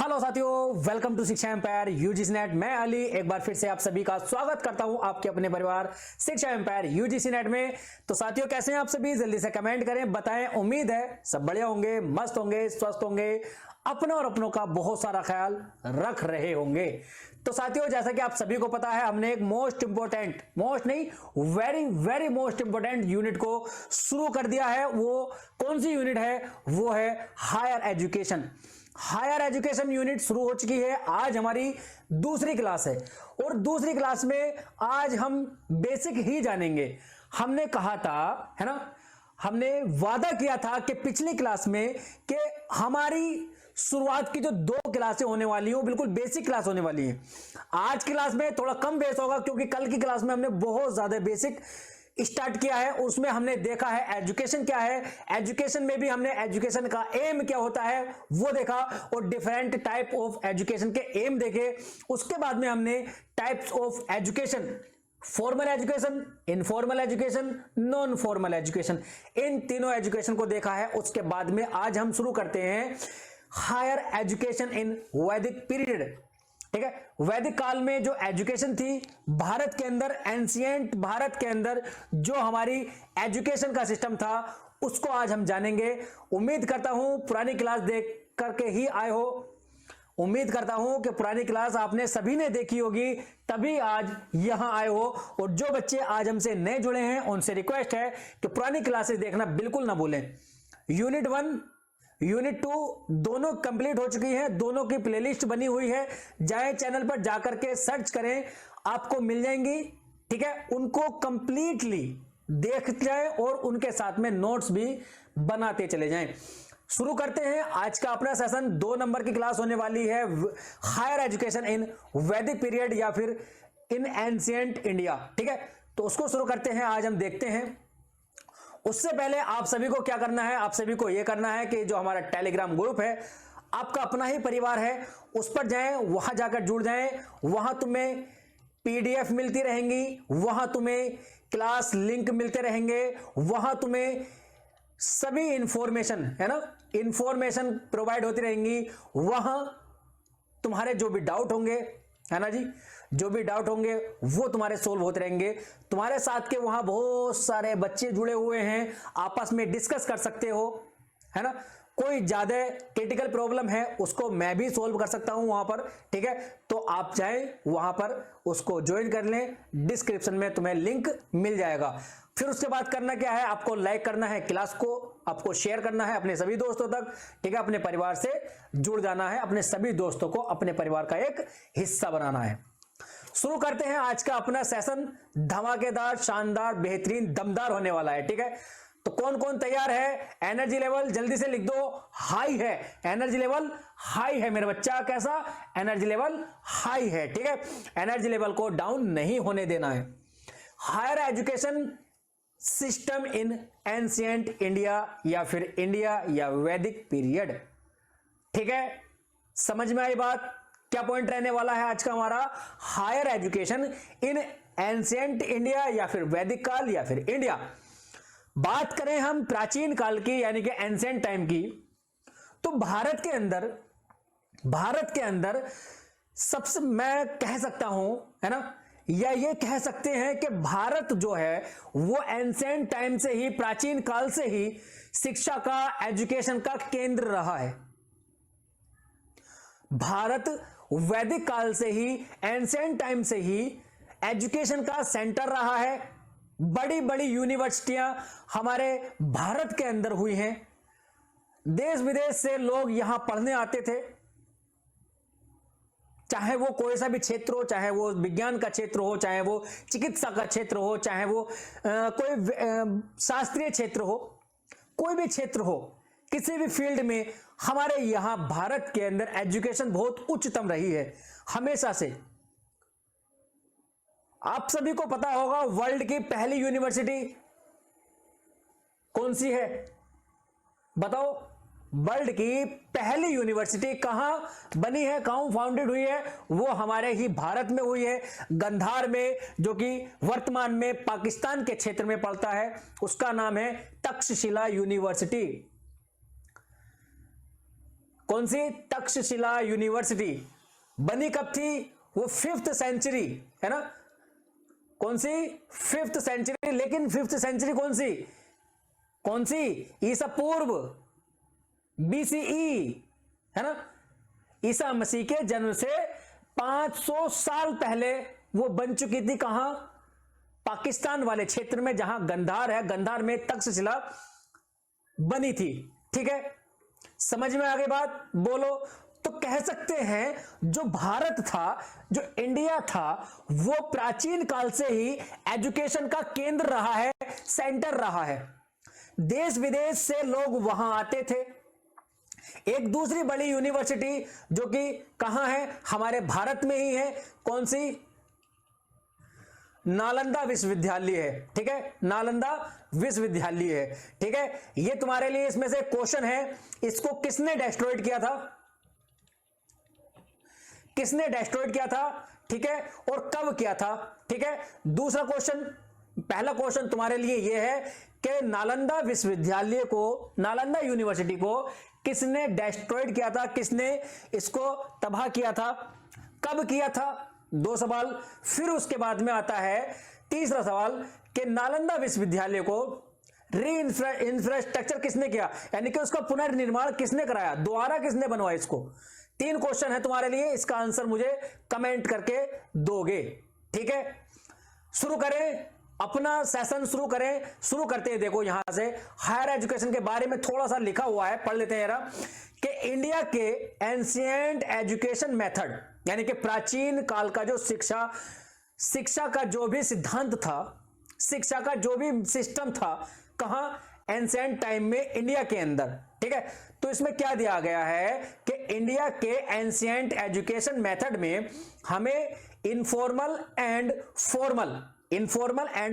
Hello साथियों, welcome to शिक्षा empire UGC net. मैं अली एक बार फिर से आप सभी का स्वागत करता हूं आपके अपने परिवार शिक्षा एम्पायर यूजीसी नेट में। तो साथियों, कैसे हैं आप सभी? जल्दी से कमेंट करें, बताएं। उम्मीद है सब बढ़िया होंगे, मस्त होंगे, स्वस्थ होंगे, अपने और अपनों का बहुत सारा ख्याल रख रहे होंगे। तो साथियों, जैसा कि आप सभी को पता है, हमने एक very very most important unit को शुरू कर दिया है। वो कौन सी यूनिट है? वो है higher education. Higher education unit शुरू हो चुकी है। आज हमारी दूसरी क्लास है और दूसरी क्लास में आज हम बेसिक ही जानेंगे। हमने कहा था, है ना, हमने वादा किया था कि पिछली क्लास में कि हमारी शुरुआत की जो 2 क्लासें होने वाली हैं, बिल्कुल बेसिक क्लास होने वाली है। आज की क्लास में थोड़ा कम बेस होगा क्योंकि कल की क्लास में हमने बहुत ज्यादा बेसिक स्टार्ट किया है। उसमें हमने देखा है एजुकेशन क्या है, एजुकेशन में भी हमने एजुकेशन का एम क्या होता है वो देखा और डिफरेंट टाइप ऑफ एजुकेशन के एम देखे। उसके बाद में हमने types of education, formal education, informal education, non formal education, इन तीनों एजुकेशन को देखा है। उसके बाद में आज हम शुरू करते हैं हायर एजुकेशन इन वैदिक पीरियड। ठीक है, वैदिक काल में जो एजुकेशन थी भारत के अंदर, एंशिएंट भारत के अंदर जो हमारी एजुकेशन का सिस्टम था, उसको आज हम जानेंगे। उम्मीद करता हूं पुरानी क्लास देख करके ही आए हो। उम्मीद करता हूं कि पुरानी क्लास आपने सभी ने देखी होगी, तभी आज यहां आए हो। और जो बच्चे आज हमसे नए जुड़े हैं उनसे रिक्वेस्ट है कि पुरानी क्लासेस देखना बिल्कुल ना भूलें। यूनिट 1 यूनिट 2 दोनों कंप्लीट हो चुकी हैं, दोनों की प्लेलिस्ट बनी हुई है। जाए चैनल पर जाकर के सर्च करें, आपको मिल जाएंगी। ठीक है, उनको कंप्लीटली देख जाए और उनके साथ में नोट्स भी बनाते चले जाएं। शुरू करते हैं आज का अपना सेशन। 2 नंबर की क्लास होने वाली है, हायर एजुकेशन इन वैदिक पीरियड या फिर इन एंशिएंट इंडिया। ठीक है, तो उसको शुरू करते हैं। आज हम देखते हैं। उससे पहले आप सभी को क्या करना है? आप सभी को यह करना है कि जो हमारा टेलीग्राम ग्रुप है, आपका अपना ही परिवार है, उस पर जाएं, वहां जाकर जुड़ जाएं। वहां तुम्हें पीडीएफ मिलती रहेंगी, वहां तुम्हें क्लास लिंक मिलते रहेंगे, वहां तुम्हें सभी इंफॉर्मेशन, है ना, इंफॉर्मेशन प्रोवाइड होती रहेंगी। वहां तुम्हारे जो भी डाउट होंगे, है ना जी, जो भी डाउट होंगे वो तुम्हारे सोल्व होते रहेंगे। तुम्हारे साथ के वहां बहुत सारे बच्चे जुड़े हुए हैं, आपस में डिस्कस कर सकते हो, है ना। कोई ज्यादा क्रिटिकल प्रॉब्लम है उसको मैं भी सोल्व कर सकता हूं वहां पर। ठीक है, तो आप जाएं वहां पर, उसको ज्वाइन कर लें। डिस्क्रिप्शन में तुम्हें लिंक मिल जाएगा। फिर उसके बाद करना क्या है? आपको लाइक करना है क्लास को, आपको शेयर करना है अपने सभी दोस्तों तक। ठीक है, अपने परिवार से जुड़ जाना है, अपने सभी दोस्तों को अपने परिवार का एक हिस्सा बनाना है। शुरू करते हैं आज का अपना सेशन। धमाकेदार, शानदार, बेहतरीन, दमदार होने वाला है। ठीक है, तो कौन कौन तैयार है? एनर्जी लेवल जल्दी से लिख दो, हाई है। एनर्जी लेवल हाई है मेरे बच्चा। कैसा? एनर्जी लेवल हाई है। ठीक है, एनर्जी लेवल को डाउन नहीं होने देना है। Higher education system in ancient India या फिर इंडिया या वैदिक पीरियड। ठीक है, समझ में आई बात? क्या पॉइंट रहने वाला है आज का हमारा? Higher education in ancient India या फिर वैदिक काल या फिर इंडिया। बात करें हम प्राचीन काल की, यानी कि एंशिएंट टाइम की, तो भारत के अंदर सबसे मैं कह सकता हूं, है ना, या ये कह सकते हैं कि भारत जो है वो एंशिएंट टाइम से ही, प्राचीन काल से ही शिक्षा का, एजुकेशन का केंद्र रहा है। भारत वैदिक काल से ही, एंशिएंट टाइम से ही एजुकेशन का सेंटर रहा है। बड़ी बड़ी यूनिवर्सिटियां हमारे भारत के अंदर हुई हैं। देश विदेश से लोग यहां पढ़ने आते थे, चाहे वो कोई सा भी क्षेत्र हो, चाहे वो विज्ञान का क्षेत्र हो, चाहे वो चिकित्सा का क्षेत्र हो, चाहे वो कोई शास्त्रीय क्षेत्र हो, कोई भी क्षेत्र हो, किसी भी फील्ड में हमारे यहां भारत के अंदर एजुकेशन बहुत उच्चतम रही है हमेशा से। आप सभी को पता होगा वर्ल्ड की पहली यूनिवर्सिटी कौन सी है? बताओ, वर्ल्ड की पहली यूनिवर्सिटी कहां बनी है, कहां फाउंडेड हुई है? वो हमारे ही भारत में हुई है, गंधार में, जो कि वर्तमान में पाकिस्तान के क्षेत्र में पड़ता है। उसका नाम है तक्षशिला यूनिवर्सिटी। कौन सी? तक्षशिला यूनिवर्सिटी बनी कब थी? वो 5th सेंचुरी है ना, कौन सी? 5th century. लेकिन 5th सेंचुरी कौन सी? कौन सी? ईसा पूर्व, BCE है ना, ईसा मसीह के जन्म से 500 साल पहले वो बन चुकी थी। कहां? पाकिस्तान वाले क्षेत्र में, जहां गंधार है, गंधार में तक्षशिला बनी थी। ठीक है, समझ में आ गई बात? बोलो। तो कह सकते हैं जो भारत था, जो इंडिया था, वो प्राचीन काल से ही एजुकेशन का केंद्र रहा है, सेंटर रहा है। देश विदेश से लोग वहां आते थे। एक दूसरी बड़ी यूनिवर्सिटी जो कि कहां है? हमारे भारत में ही है। कौन सी? नालंदा विश्वविद्यालय है। ठीक है, नालंदा विश्वविद्यालय है। ठीक है, ये तुम्हारे लिए इसमें से क्वेश्चन है, इसको किसने डिस्ट्रॉयड किया था? किसने डिस्ट्रॉयड किया था? ठीक है, और कब किया था? ठीक है, दूसरा क्वेश्चन, पहला क्वेश्चन तुम्हारे लिए यह है कि नालंदा विश्वविद्यालय को, नालंदा यूनिवर्सिटी को किसने डिस्ट्रॉयड किया था? किसने इसको तबाह किया था? कब किया था? 2 सवाल। फिर उसके बाद में आता है तीसरा सवाल कि नालंदा विश्वविद्यालय को इंफ्रास्ट्रक्चर किसने किया, यानी कि उसका पुनर्निर्माण किसने कराया, दोबारा किसने बनवाया इसको। 3 क्वेश्चन है तुम्हारे लिए, इसका आंसर मुझे कमेंट करके दोगे। ठीक है, शुरू करें अपना सेशन, शुरू करें। शुरू करते हैं, देखो यहां से हायर एजुकेशन के बारे में थोड़ा सा लिखा हुआ है, पढ़ लेते हैं जरा कि इंडिया के एंशिएंट एजुकेशन मेथड, यानी कि प्राचीन काल का जो शिक्षा का जो भी सिद्धांत था, शिक्षा का जो भी सिस्टम था, कहां? एंशिएंट टाइम में इंडिया के अंदर। ठीक है, तो इसमें क्या दिया गया है कि इंडिया के एंशिएंट एजुकेशन मेथड में हमें इनफॉर्मल एंड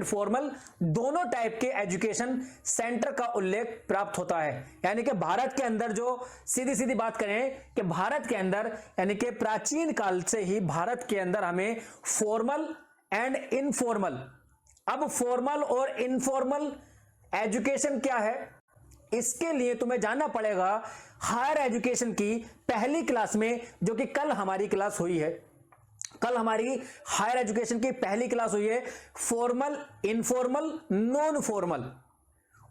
फॉर्मल दोनों टाइप के एजुकेशन सेंटर का उल्लेख प्राप्त होता है। यानी कि भारत के अंदर, जो सीधी सीधी बात करें कि भारत के अंदर, यानी कि प्राचीन काल से ही भारत के अंदर हमें फॉर्मल एंड इनफॉर्मल, अब फॉर्मल और इनफॉर्मल एजुकेशन क्या है, इसके लिए तुम्हें जानना पड़ेगा हायर एजुकेशन की पहली क्लास में, जो कि कल हमारी क्लास हुई है। कल हमारी हायर एजुकेशन की पहली क्लास हुई है, फॉर्मल, इनफॉर्मल, नॉन फॉर्मल,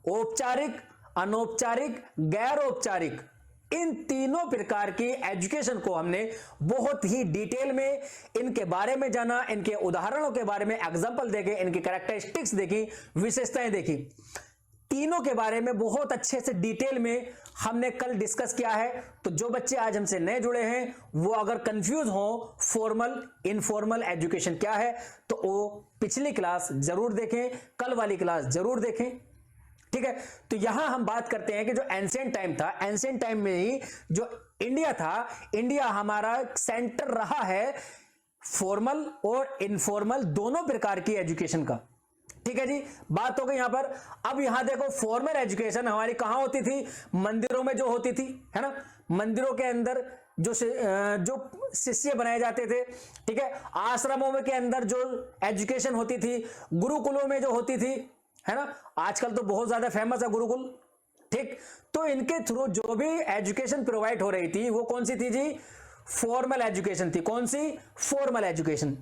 औपचारिक, अनौपचारिक, गैर औपचारिक, इन तीनों प्रकार की एजुकेशन को हमने बहुत ही डिटेल में इनके बारे में जाना, इनके उदाहरणों के बारे में एग्जांपल देखे, इनकी कैरेक्टरिस्टिक्स देखी, विशेषताएं देखी, तीनों के बारे में बहुत अच्छे से डिटेल में हमने कल डिस्कस किया है। तो जो बच्चे आज हमसे नए जुड़े हैं, वो अगर कंफ्यूज हो फॉर्मल इनफॉर्मल एजुकेशन क्या है, तो वो पिछली क्लास जरूर देखें, कल वाली क्लास जरूर देखें। ठीक है, तो यहां हम बात करते हैं कि जो एंशिएंट टाइम था, एंशिएंट टाइम में ही जो इंडिया था, इंडिया हमारा सेंटर रहा है फॉर्मल और इनफॉर्मल दोनों प्रकार की एजुकेशन का। ठीक है जी, बात हो गई यहां पर। अब यहां देखो, फॉर्मल एजुकेशन हमारी कहां होती थी? मंदिरों में जो होती थी, है ना, मंदिरों के अंदर जो शिष्य बनाए जाते थे। ठीक है, आश्रमों में के अंदर जो एजुकेशन होती थी, गुरुकुलों में जो होती थी, है ना, आजकल तो बहुत ज्यादा फेमस है गुरुकुल। ठीक, तो इनके थ्रू जो भी एजुकेशन प्रोवाइड हो रही थी, वो कौन सी थी जी? फॉर्मल एजुकेशन थी। कौन सी? Formal education.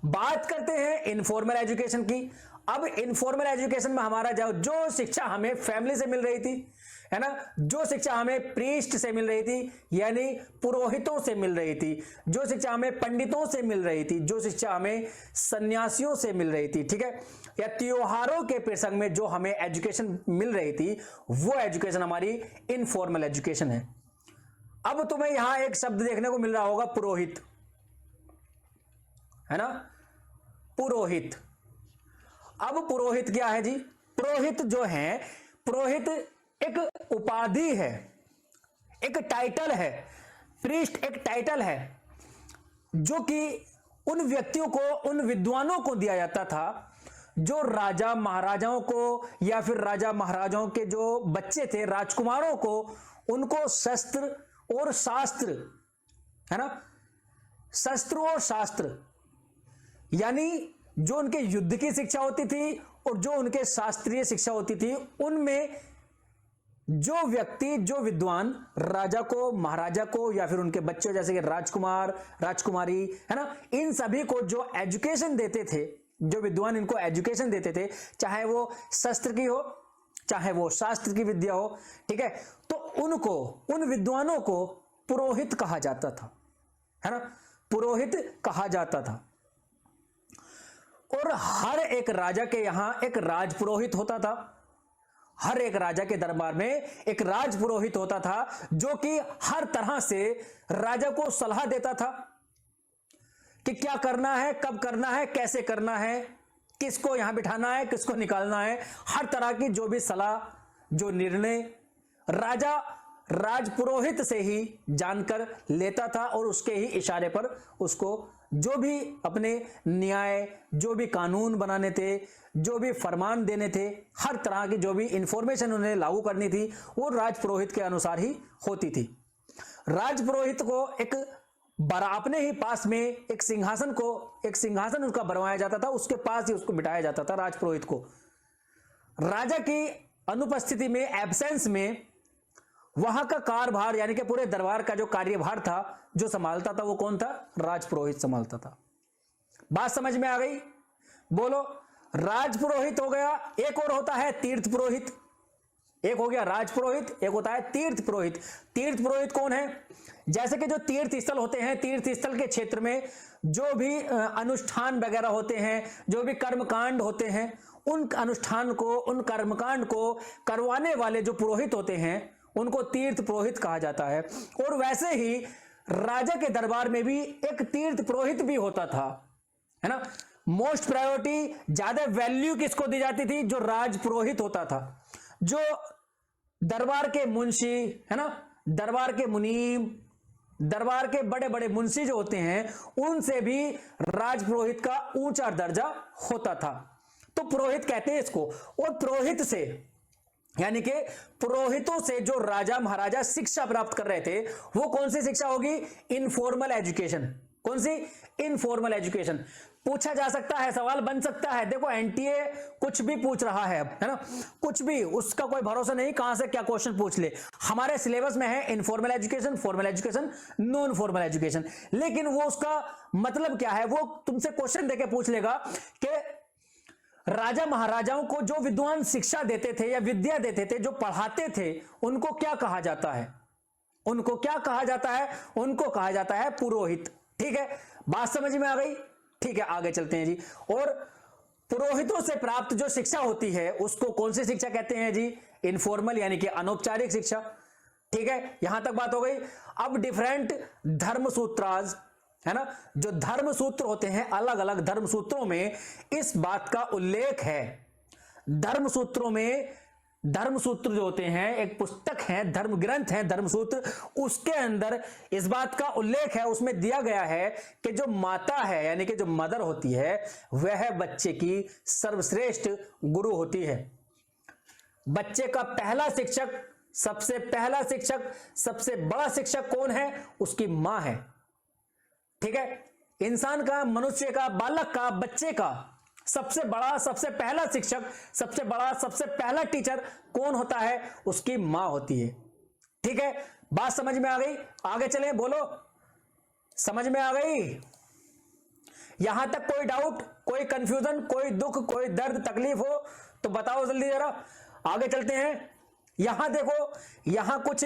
बात करते हैं इनफॉर्मल एजुकेशन की। अब इनफॉर्मल एजुकेशन में हमारा जो शिक्षा हमें फैमिली से मिल रही थी, है ना, जो शिक्षा हमें प्रीस्ट से मिल रही थी, यानी पुरोहितों से मिल रही थी, जो शिक्षा हमें पंडितों से मिल रही थी, जो शिक्षा हमें सन्यासियों से मिल रही थी, ठीक है, या त्योहारों के प्रसंग में जो हमें एजुकेशन मिल रही थी, वो एजुकेशन हमारी इनफॉर्मल एजुकेशन है। अब तुम्हें यहां एक शब्द देखने को मिल रहा होगा, पुरोहित, है ना, पुरोहित। अब पुरोहित क्या है जी? पुरोहित जो है, पुरोहित एक उपाधि है, एक टाइटल है, प्रीस्ट एक टाइटल है, जो कि उन व्यक्तियों को, उन विद्वानों को दिया जाता था जो राजा महाराजाओं को, या फिर राजा महाराजाओं के जो बच्चे थे, राजकुमारों को, उनको शस्त्र और शास्त्र, है ना, शस्त्र और शास्त्र, यानी जो उनके युद्ध की शिक्षा होती थी और जो उनके शास्त्रीय शिक्षा होती थी, उनमें जो व्यक्ति, जो विद्वान राजा को, महाराजा को या फिर उनके बच्चों जैसे कि राजकुमार, राजकुमारी, है ना, इन सभी को जो एजुकेशन देते थे, जो विद्वान इनको एजुकेशन देते थे, चाहे वो शस्त्र की हो, चाहे वो शास्त्र की विद्या हो, ठीक है, तो उनको, उन विद्वानों को पुरोहित कहा जाता था, है ना, पुरोहित कहा जाता था। और हर एक राजा के यहां एक राजपुरोहित होता था, हर एक राजा के दरबार में एक राजपुरोहित होता था, जो कि हर तरह से राजा को सलाह देता था कि क्या करना है, कब करना है, कैसे करना है, किसको यहां बिठाना है, किसको निकालना है, हर तरह की जो भी सलाह, जो निर्णय राजा राजपुरोहित से ही जानकर लेता था और उसके ही इशारे पर उसको जो भी अपने न्याय, जो भी कानून बनाने थे, जो भी फरमान देने थे, हर तरह की जो भी इंफॉर्मेशन उन्हें लागू करनी थी, वो राजपुरोहित के अनुसार ही होती थी। राजपुरोहित को एक अपने ही पास में एक सिंहासन उसका बनवाया जाता था, उसके पास ही उसको बिठाया जाता था राजपुरोहित को। राजा की अनुपस्थिति में, एब्सेंस में, वहां का कार्यभार यानी कि पूरे दरबार का जो कार्यभार था, जो संभालता था, वो कौन था? राजपुरोहित संभालता था। बात समझ में आ गई? बोलो। राजपुरोहित हो गया, एक और होता है तीर्थ पुरोहित। एक हो गया राजपुरोहित, एक होता है तीर्थ पुरोहित। तीर्थ पुरोहित कौन है? जैसे कि जो तीर्थ स्थल होते हैं, तीर्थ स्थल के क्षेत्र में जो भी अनुष्ठान वगैरह होते हैं, जो भी कर्मकांड होते हैं, उन अनुष्ठान को, उन कर्मकांड को करवाने वाले जो पुरोहित होते हैं, उनको तीर्थ पुरोहित कहा जाता है। और वैसे ही राजा के दरबार में भी एक तीर्थ पुरोहित भी होता था, है ना। मोस्ट प्रायोरिटी, ज्यादा वैल्यू किसको दी जाती थी? जो राज पुरोहित होता था, जो दरबार के मुंशी, है ना, दरबार के मुनीम, दरबार के बड़े बड़े मुंशी जो होते हैं, उनसे भी राजपुरोहित का ऊंचा दर्जा होता था। तो पुरोहित कहते हैं इसको। और पुरोहित से यानी कि पुरोहितों से जो राजा महाराजा शिक्षा प्राप्त कर रहे थे, वो कौन सी शिक्षा होगी? Informal education. कौन सी? Informal education. पूछा जा सकता है, सवाल बन सकता है। देखो एनटीए कुछ भी पूछ रहा है ना, कुछ भी, उसका कोई भरोसा नहीं कहां से क्या क्वेश्चन पूछ ले। हमारे सिलेबस में है informal education, formal education, non formal education. लेकिन वो उसका मतलब क्या है, वो तुमसे क्वेश्चन देके पूछ लेगा कि राजा महाराजाओं को जो विद्वान शिक्षा देते थे या विद्या देते थे, जो पढ़ाते थे, उनको क्या कहा जाता है? उनको क्या कहा जाता है? उनको कहा जाता है पुरोहित। ठीक है, बात समझ में आ गई? ठीक है, आगे चलते हैं जी। और पुरोहितों से प्राप्त जो शिक्षा होती है, उसको कौन सी शिक्षा कहते हैं जी? इनफॉर्मल यानी कि अनौपचारिक शिक्षा। ठीक है, यहां तक बात हो गई। अब डिफरेंट धर्म सूत्राज, है ना, जो धर्म सूत्र होते हैं, अलग अलग धर्म सूत्रों में इस बात का उल्लेख है। धर्म सूत्रों में, धर्म सूत्र जो होते हैं, एक पुस्तक है, धर्म ग्रंथ है धर्म सूत्र, उसके अंदर इस बात का उल्लेख है, उसमें दिया गया है कि जो माता है यानी कि जो मदर होती है, वह बच्चे की सर्वश्रेष्ठ गुरु होती है। बच्चे का पहला शिक्षक, सबसे पहला शिक्षक, सबसे बड़ा शिक्षक कौन है? उसकी मां है। ठीक है, इंसान का, मनुष्य का, बालक का, बच्चे का सबसे बड़ा, सबसे पहला शिक्षक, सबसे बड़ा, सबसे पहला टीचर कौन होता है? उसकी मां होती है। ठीक है, बात समझ में आ गई? आगे चलें, बोलो, समझ में आ गई? यहां तक कोई डाउट, कोई कंफ्यूजन, कोई दुख, कोई दर्द, तकलीफ हो तो बताओ जल्दी जरा। आगे चलते हैं। यहां देखो, यहां कुछ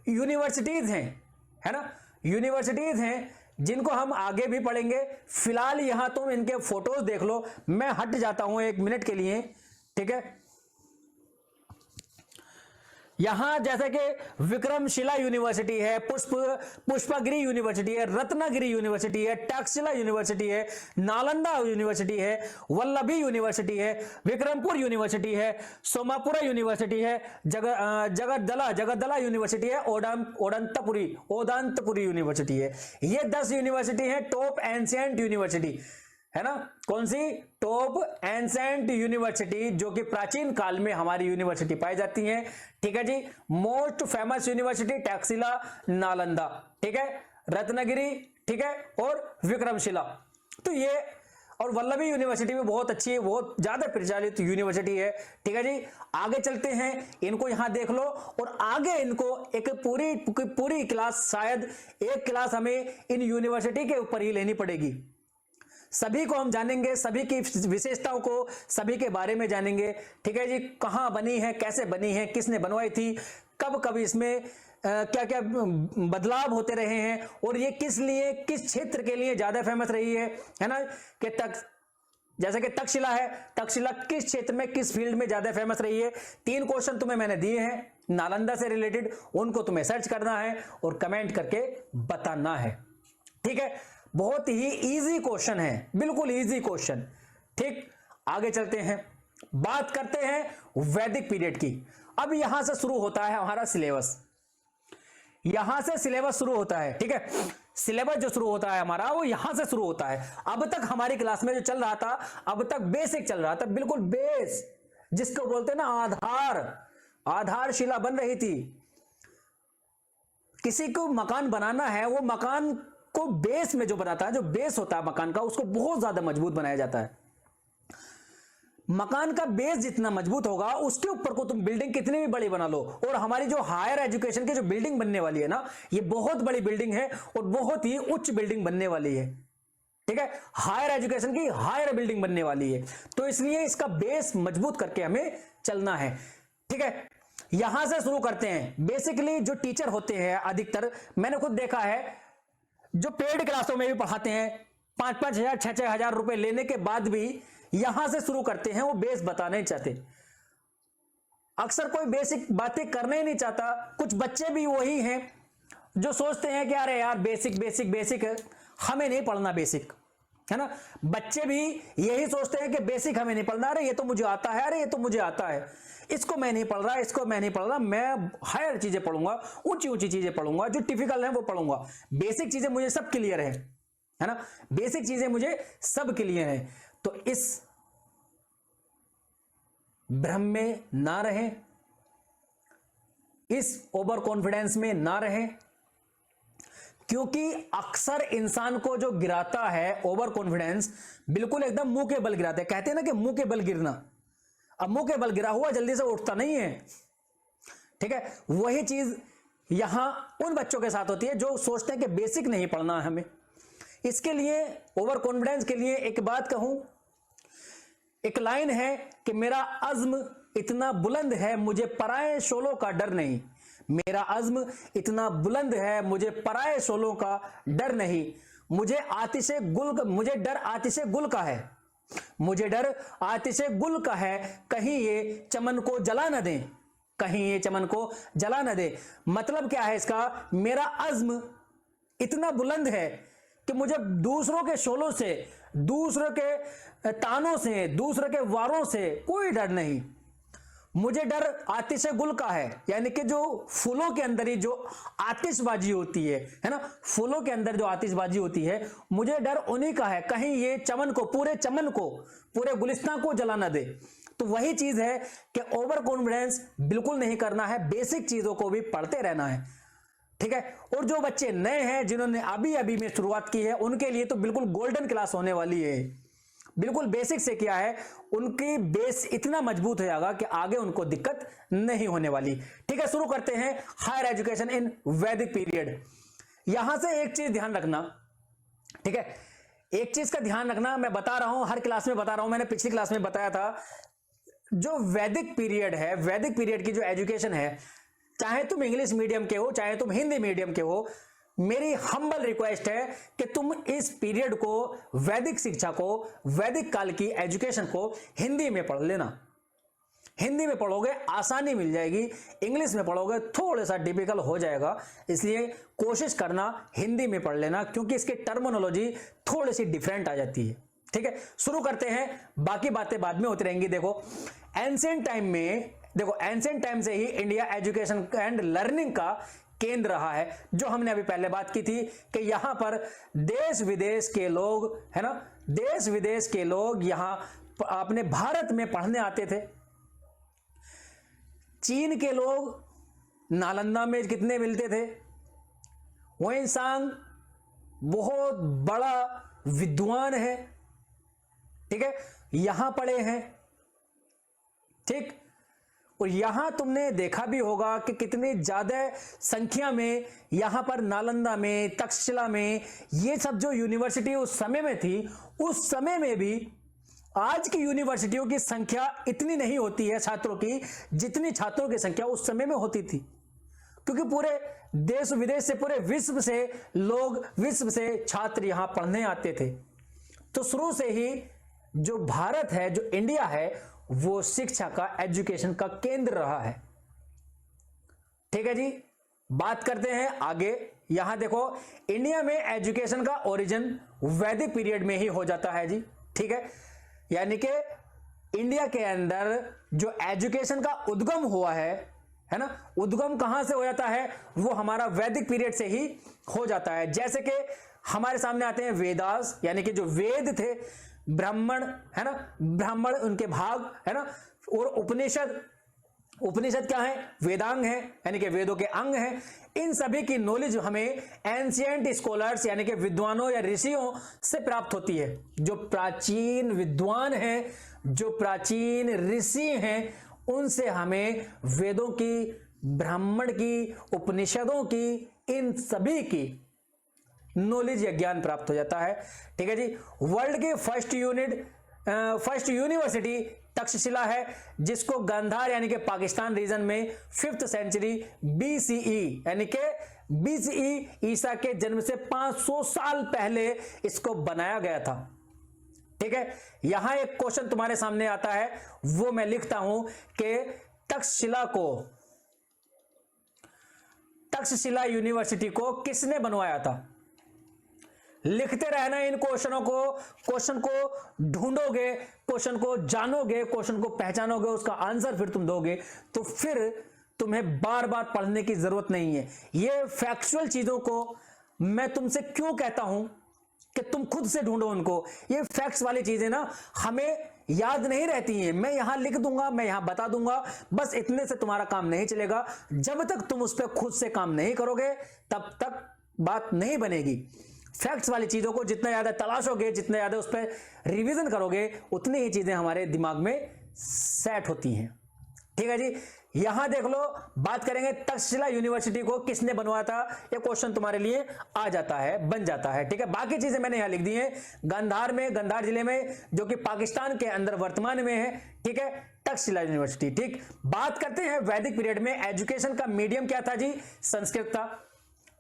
यूनिवर्सिटीज हैं, है ना, यूनिवर्सिटीज हैं जिनको हम आगे भी पढ़ेंगे। फिलहाल यहां तुम इनके फोटोज देख लो। मैं हट जाता हूं 1 मिनट के लिए। ठीक है, यहां जैसे कि विक्रमशिला यूनिवर्सिटी है, पुष्पगिरी यूनिवर्सिटी है, रत्नागिरी यूनिवर्सिटी है, टक्षशिला यूनिवर्सिटी है, नालंदा यूनिवर्सिटी है, वल्लभी यूनिवर्सिटी है, विक्रमपुर यूनिवर्सिटी है, सोमापुरा यूनिवर्सिटी है, जगदला यूनिवर्सिटी है, ओदांतपुरी यूनिवर्सिटी है। ये 10 यूनिवर्सिटी है टॉप एंशिएंट यूनिवर्सिटी, है ना। कौन सी? टॉप एंशिएंट यूनिवर्सिटी, जो कि प्राचीन काल में हमारी यूनिवर्सिटी पाई जाती हैं। ठीक है जी। मोस्ट फेमस यूनिवर्सिटी टक्षशिला, नालंदा, ठीक है, रत्नागिरी, ठीक है, और विक्रमशिला। तो ये और वल्लभी यूनिवर्सिटी भी बहुत अच्छी है, बहुत ज्यादा प्रचलित यूनिवर्सिटी है। ठीक है जी, आगे चलते हैं, इनको यहां देख लो और आगे इनको एक पूरी क्लास, शायद एक क्लास हमें इन यूनिवर्सिटी के ऊपर ही लेनी पड़ेगी। सभी को हम जानेंगे, सभी की विशेषताओं को, सभी के बारे में जानेंगे। ठीक है जी, कहां बनी है, कैसे बनी है, किसने बनवाई थी, कब कब इसमें क्या क्या बदलाव होते रहे हैं, और ये किस लिए, किस क्षेत्र के लिए ज्यादा फेमस रही है ना। कि जैसे कि तक्षशिला है, तक्षशिला किस क्षेत्र में, किस फील्ड में ज्यादा फेमस रही है। 3 क्वेश्चन तुम्हें मैंने दिए हैं नालंदा से रिलेटेड, उनको तुम्हें सर्च करना है और कमेंट करके बताना है। ठीक है, बहुत ही इजी क्वेश्चन है, बिल्कुल इजी क्वेश्चन। ठीक, आगे चलते हैं, बात करते हैं वैदिक पीरियड की। अब यहां से शुरू होता है हमारा सिलेबस, यहां से सिलेबस शुरू होता है। ठीक है, सिलेबस जो शुरू होता है हमारा वो यहां से शुरू होता है। अब तक हमारी क्लास में जो चल रहा था, अब तक बेसिक चल रहा था, बिल्कुल बेस, जिसको बोलते हैं ना आधार, आधारशिला बन रही थी। किसी को मकान बनाना है, वो मकान को बेस में जो बनाता है, जो बेस होता है मकान का, उसको बहुत ज्यादा मजबूत बनाया जाता है। मकान का बेस जितना मजबूत होगा, उसके ऊपर को तुम बिल्डिंग कितनी भी बड़ी बना लो। और हमारी जो हायर एजुकेशन की जो बिल्डिंग बनने वाली है ना, ये बहुत बड़ी बिल्डिंग है और बहुत ही उच्च बिल्डिंग बनने वाली है। ठीक है, हायर एजुकेशन की हायर बिल्डिंग बनने वाली है, तो इसलिए इसका बेस मजबूत करके हमें चलना है। ठीक है, यहां से शुरू करते हैं। बेसिकली जो टीचर होते हैं अधिकतर, मैंने खुद देखा है, जो पेड क्लासों में भी पढ़ाते हैं, 5-5 हजार 6-6 हजार रुपए लेने के बाद भी यहां से शुरू करते हैं, वो बेस बताना नहीं चाहते। अक्सर कोई बेसिक बातें करना ही नहीं चाहता। कुछ बच्चे भी वही हैं जो सोचते हैं कि अरे यार बेसिक बेसिक बेसिक है, हमें नहीं पढ़ना बेसिक, है ना। बच्चे भी यही सोचते हैं कि बेसिक हमें नहीं पढ़ना, अरे ये तो मुझे आता है, अरे ये तो मुझे आता है, इसको मैं नहीं पढ़ रहा, इसको मैं नहीं पढ़ रहा, मैं हायर चीजें पढ़ूंगा, ऊंची ऊंची चीजें पढ़ूंगा, जो टिपिकल है वो पढ़ूंगा। बेसिक चीजें मुझे सब क्लियर है ना, बेसिक चीजें मुझे सब क्लियर है। तो इस भ्रम में ना रहें, इस ओवर कॉन्फिडेंस में ना रहें, क्योंकि अक्सर इंसान को जो गिराता है ओवर कॉन्फिडेंस, बिल्कुल एकदम मुंह के बल गिराते हैं। कहते हैं ना कि मुंह के बल गिरना, अब मुंह के बल गिरा हुआ जल्दी से उठता नहीं है। ठीक है, वही चीज यहां उन बच्चों के साथ होती है जो सोचते हैं कि बेसिक नहीं पढ़ना है हमें। इसके लिए, ओवर कॉन्फिडेंस के लिए एक बात कहूं, एक लाइन है कि मेरा अज़्म इतना बुलंद है, मुझे पराए शोलों का डर नहीं। मेरा अज़्म इतना बुलंद है, मुझे पराए शोलों का डर नहीं। मुझे डर आतिशे गुल का है, मुझे डर आतिशे गुल का है, कहीं ये चमन को जला न दे, कहीं ये चमन को जला न दे। मतलब क्या है इसका, मेरा अज़्म इतना बुलंद है कि मुझे दूसरों के शोलों से, दूसरों के तानों से, दूसरों के वारों से कोई डर नहीं। मुझे डर आतिशे गुल का है, यानी कि जो फूलों के अंदर ही जो आतिशबाजी होती है ना, फूलों के अंदर जो आतिशबाजी होती है, मुझे डर उन्हीं का है, कहीं ये चमन को, पूरे चमन को, पूरे गुलिस्तान को जला ना दे। तो वही चीज है कि ओवर कॉन्फिडेंस बिल्कुल नहीं करना है, बेसिक चीजों को भी पढ़ते रहना है। ठीक है, और जो बच्चे नए हैं जिन्होंने अभी अभी में शुरुआत की है, उनके लिए तो बिल्कुल गोल्डन क्लास होने वाली है। बिल्कुल बेसिक से क्या है, उनकी बेस इतना मजबूत हो जाएगा कि आगे उनको दिक्कत नहीं होने वाली। ठीक है, शुरू करते हैं हायर एजुकेशन इन वैदिक पीरियड। यहां से एक चीज ध्यान रखना, ठीक है, एक चीज का ध्यान रखना, मैं बता रहा हूं, हर क्लास में बता रहा हूं, मैंने पिछली क्लास में बताया था, जो वैदिक पीरियड है, वैदिक पीरियड की जो एजुकेशन है, चाहे तुम इंग्लिश मीडियम के हो, चाहे तुम हिंदी मीडियम के हो, मेरी हम्बल रिक्वेस्ट है कि तुम इस पीरियड को, वैदिक शिक्षा को, वैदिक काल की एजुकेशन को हिंदी में पढ़ लेना। हिंदी में पढ़ोगे आसानी मिल जाएगी, इंग्लिश में पढ़ोगे थोड़ा सा डिफिकल्ट हो जाएगा, इसलिए कोशिश करना हिंदी में पढ़ लेना, क्योंकि इसकी टर्मिनोलॉजी थोड़ी सी डिफरेंट आ जाती है। ठीक है, शुरू करते हैं, बाकी बातें बाद में होती रहेंगी। देखो एंशिएंट टाइम में, देखो एंशिएंट टाइम से ही इंडिया एजुकेशन एंड लर्निंग का केंद्र रहा है, जो हमने अभी पहले बात की थी कि यहां पर देश विदेश के लोग, है ना, देश विदेश के लोग यहां अपने भारत में पढ़ने आते थे। चीन के लोग नालंदा में कितने मिलते थे, वहीं सांग बहुत बड़ा विद्वान है, ठीक है, यहां पढ़े हैं, ठीक। और यहां तुमने देखा भी होगा कि कितनी ज्यादा संख्या में यहां पर नालंदा में, तक्षशिला में, ये सब जो यूनिवर्सिटी उस समय में थी, उस समय में भी आज की यूनिवर्सिटियों की संख्या इतनी नहीं होती है छात्रों की, जितनी छात्रों की संख्या उस समय में होती थी, क्योंकि पूरे देश विदेश से, पूरे विश्व से लोग, विश्व से छात्र यहां पढ़ने आते थे। तो शुरू से ही जो भारत है, जो इंडिया है, वो शिक्षा का, एजुकेशन का केंद्र रहा है। ठीक है जी, बात करते हैं आगे। यहां देखो, इंडिया में एजुकेशन का ओरिजिन वैदिक पीरियड में ही हो जाता है जी। ठीक है, यानी कि इंडिया के अंदर जो एजुकेशन का उद्गम हुआ है ना, उद्गम कहां से हो जाता है, वो हमारा वैदिक पीरियड से ही हो जाता है। जैसे कि हमारे सामने आते हैं वेदास, यानी कि जो वेद थे, ब्राह्मण है ना, ब्राह्मण उनके भाग है ना, और उपनिषद, उपनिषद क्या है, वेदांग है, यानी कि वेदों के अंग हैं। इन सभी की नॉलेज हमें एंशिएंट स्कॉलर्स, यानी कि विद्वानों या ऋषियों से प्राप्त होती है। जो प्राचीन विद्वान हैं, जो प्राचीन ऋषि हैं, उनसे हमें वेदों की, ब्राह्मण की, उपनिषदों की, इन सभी की नॉलेज या ज्ञान प्राप्त हो जाता है। ठीक है जी, वर्ल्ड की फर्स्ट यूनिवर्सिटी तक्षशिला है, जिसको गांधार यानी कि पाकिस्तान रीजन में 5th सेंचुरी BCE, यानी कि BCE, ईसा के जन्म से 500 साल पहले इसको बनाया गया था। ठीक है, यहां एक क्वेश्चन तुम्हारे सामने आता है, वो मैं लिखता हूं कि तक्षशिला यूनिवर्सिटी को किसने बनवाया था। लिखते रहना इन क्वेश्चनों को, क्वेश्चन को ढूंढोगे, क्वेश्चन को जानोगे, क्वेश्चन को पहचानोगे, उसका आंसर फिर तुम दोगे, तो फिर तुम्हें बार बार पढ़ने की जरूरत नहीं है। ये फैक्चुअल चीजों को मैं तुमसे क्यों कहता हूं कि तुम खुद से ढूंढो उनको। ये फैक्ट्स वाली चीजें ना हमें याद नहीं रहती हैं। मैं यहां लिख दूंगा, मैं यहां बता दूंगा, बस इतने से तुम्हारा काम नहीं चलेगा। जब तक तुम उस पर खुद से काम नहीं करोगे, तब तक बात नहीं बनेगी। फैक्ट्स वाली चीजों को जितना ज्यादा तलाशोगे, जितना ज्यादा उस पर रिवीजन करोगे, उतनी ही चीजें हमारे दिमाग में सेट होती हैं। ठीक है जी, यहां देख लो, बात करेंगे तक्षशिला यूनिवर्सिटी को किसने बनवाया था। ये क्वेश्चन तुम्हारे लिए आ जाता है, बन जाता है। ठीक है, बाकी चीजें मैंने यहां लिख दी हैं। गांधार में, गांधार जिले में, जो कि पाकिस्तान के अंदर वर्तमान में है। ठीक है, तक्षशिला यूनिवर्सिटी। ठीक, बात करते हैं वैदिक पीरियड में एजुकेशन का मीडियम क्या था जी, संस्कृत था।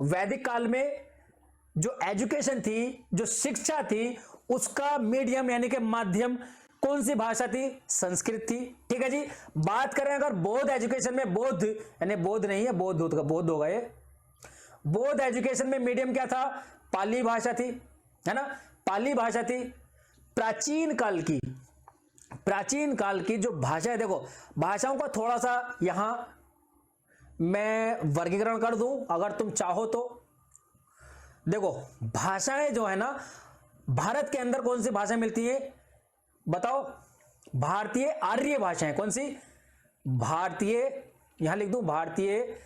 वैदिक काल में जो एजुकेशन थी, जो शिक्षा थी, उसका मीडियम यानी कि माध्यम कौन सी भाषा थी, संस्कृत थी। ठीक है जी, बात करें अगर बौद्ध एजुकेशन में, बौद्ध यानी बौद्ध नहीं है, बौद्ध होगा ये, बौद्ध एजुकेशन में मीडियम क्या था, पाली भाषा थी, है ना, पाली भाषा थी। प्राचीन काल की जो भाषा है, देखो भाषाओं का थोड़ा सा यहां मैं वर्गीकरण कर दूं अगर तुम चाहो तो। देखो भाषाएं जो है ना, भारत के अंदर कौन सी भाषा मिलती है बताओ, भारतीय आर्य भाषाएं। कौन सी, भारतीय, यहां लिख दूं भारतीय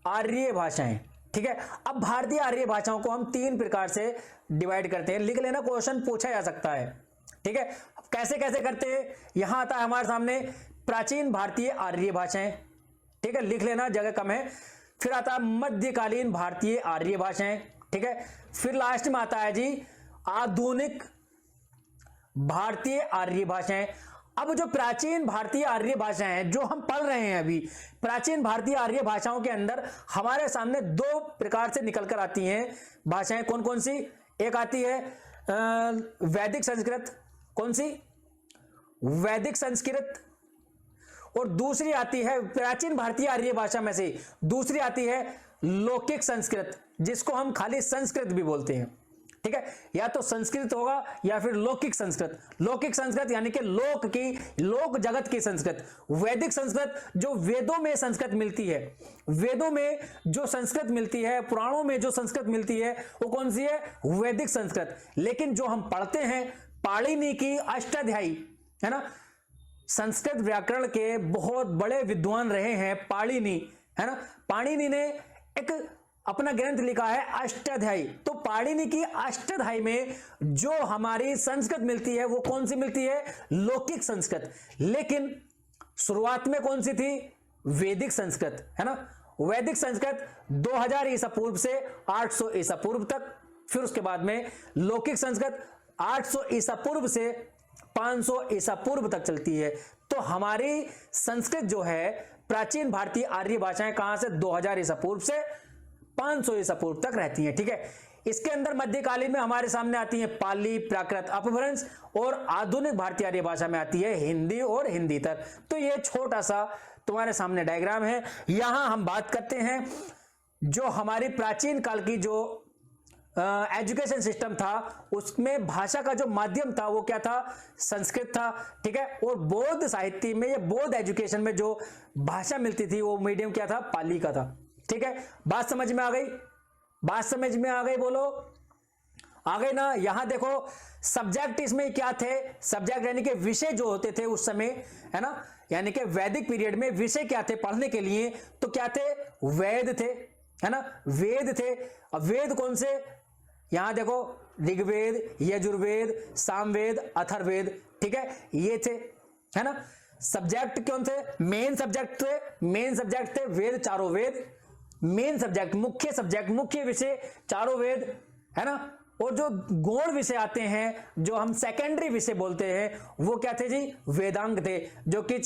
आर्य भाषाएं। ठीक है, अब भारतीय आर्य भाषाओं को हम 3 प्रकार से डिवाइड करते हैं। लिख लेना, क्वेश्चन पूछा जा सकता है। ठीक है, कैसे कैसे करते हैं, यहां आता है हमारे सामने प्राचीन भारतीय आर्य भाषाएं। ठीक है, लिख लेना, जगह कम है। फिर आता है मध्यकालीन भारतीय आर्य भाषाएं। ठीक है, फिर लास्ट में आता है जी आधुनिक भारतीय आर्य भाषाएं। अब जो प्राचीन भारतीय आर्य भाषाएं हैं जो हम पढ़ रहे हैं अभी, प्राचीन भारतीय आर्य भाषाओं के अंदर हमारे सामने 2 प्रकार से निकल कर आती हैं भाषाएं। कौन कौन सी, एक आती है वैदिक संस्कृत। कौन सी, वैदिक संस्कृत। और दूसरी आती है प्राचीन भारतीय आर्य भाषा में से दूसरी आती है लौकिक संस्कृत, जिसको हम खाली संस्कृत भी बोलते हैं। ठीक है, या तो संस्कृत होगा या फिर लौकिक संस्कृत। लौकिक संस्कृत यानी कि लोक की, लोक जगत की संस्कृत। वैदिक संस्कृत जो वेदों में संस्कृत मिलती है, वेदों में जो संस्कृत मिलती है, पुराणों में जो संस्कृत मिलती है, वो कौन सी है, वैदिक संस्कृत। लेकिन जो हम पढ़ते हैं पाणिनि की अष्टाध्यायी, है ना, संस्कृत व्याकरण के बहुत बड़े विद्वान रहे हैं पाणिनि, है ना। पाणिनि ने एक अपना ग्रंथ लिखा है अष्टाध्यायी। तो पाणिनि की अष्टाध्यायी में जो हमारी संस्कृत मिलती है वो कौन सी मिलती है? लौकिक संस्कृत। लेकिन शुरुआत में कौन सी थी? वैदिक संस्कृत, है ना। वैदिक संस्कृत 2000 ईसा पूर्व से 800 ईसा पूर्व तक, फिर उसके बाद में लौकिक संस्कृत 800 ईसा पूर्व से 500 ईसा पूर्व तक चलती है। तो हमारी संस्कृत जो है प्राचीन भारतीय आर्य भाषाएं कहां से? 2000 ईसा पूर्व से 500 ईसा पूर्व तक रहती हैं, ठीक है। इसके अंदर मध्यकालीन में हमारे सामने आती है पाली, प्राकृत, अपभ्रंश, और आधुनिक भारतीय आर्य भाषा में आती है हिंदी और हिंदीतर। तो ये छोटा सा तुम्हारे सामने डायग्राम है। यहां हम बात करते हैं जो हमारी प्राचीन काल की जो एजुकेशन सिस्टम था उसमें भाषा का जो माध्यम था वो क्या था? संस्कृत था, ठीक है। और बौद्ध साहित्य में या बौद्ध एजुकेशन में जो भाषा मिलती थी वो मीडियम क्या था? पाली का था, ठीक है। बात समझ में आ गई? बात समझ में आ गई? बोलो आ गई ना। यहां देखो सब्जेक्ट इसमें क्या थे? सब्जेक्ट यानी कि विषय जो होते थे उस समय, है ना, यानी कि वैदिक पीरियड में विषय क्या थे पढ़ने के लिए? तो क्या थे? वेद थे, है ना, वेद थे। अब वेद कौन से? यहां देखो ऋग्वेद, यजुर्वेद, सामवेद, अथर्ववेद, ठीक है, ये थे, है ना। सब्जेक्ट कौन थे? मेन सब्जेक्ट थे, मेन सब्जेक्ट थे वेद, चारों वेद, मेन सब्जेक्ट, मुख्य विषय चारों वेद, है ना। और जो गौण विषय आते हैं, जो हम सेकेंडरी विषय बोलते हैं, वो क्या थे जी? वेदांग थे, जो कि